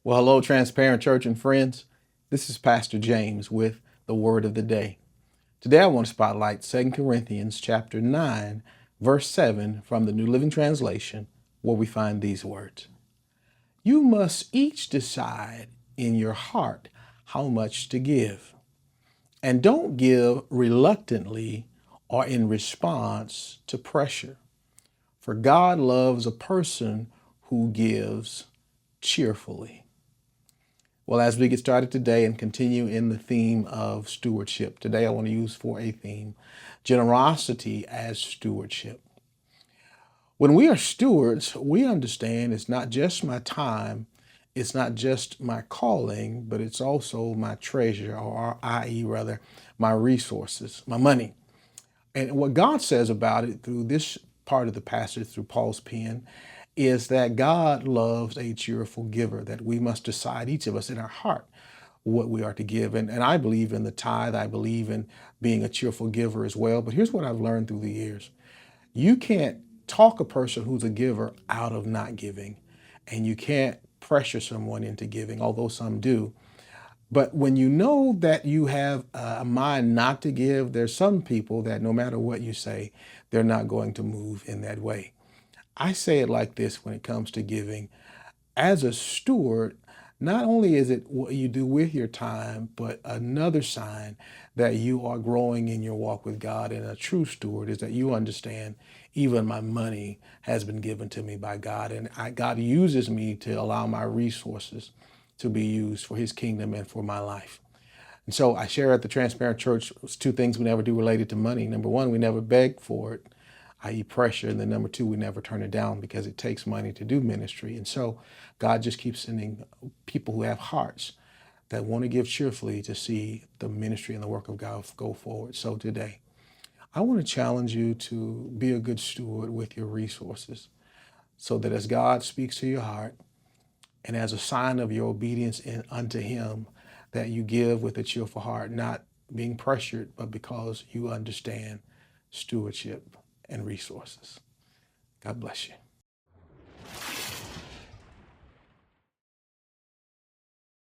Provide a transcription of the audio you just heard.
Well, hello, Transparent Church and friends. This is Pastor James with the Word of the Day. Today I want to spotlight 2 Corinthians chapter 9, verse 7 from the New Living Translation, where we find these words. You must each decide in your heart how much to give. And don't give reluctantly or in response to pressure. For God loves a person who gives cheerfully. Well, as we get started today and continue in the theme of stewardship, today I want to use for a theme, generosity as stewardship. When we are stewards, we understand it's not just my time, it's not just my calling, but it's also my treasure, or i.e. rather, my resources, my money. And what God says about it through this part of the passage, through Paul's pen, is that God loves a cheerful giver, that we must decide, each of us in our heart, what we are to give. And I believe in the tithe. I believe in being a cheerful giver as well. But here's what I've learned through the years. You can't talk a person who's a giver out of not giving, and you can't pressure someone into giving, although some do. But when you know that you have a mind not to give, there's some people that no matter what you say, they're not going to move in that way. I say it like this when it comes to giving. As a steward, not only is it what you do with your time, but another sign that you are growing in your walk with God. And a true steward is that you understand even my money has been given to me by God. And God uses me to allow my resources to be used for his kingdom and for my life. And so I share at the Transparent Church two things we never do related to money. Number one, we never beg for it, i.e. pressure. And then number two, we never turn it down because it takes money to do ministry. And so God just keeps sending people who have hearts that want to give cheerfully to see the ministry and the work of God go forward. So today, I want to challenge you to be a good steward with your resources so that as God speaks to your heart and as a sign of your obedience unto him, that you give with a cheerful heart, not being pressured, but because you understand stewardship and resources. God bless you.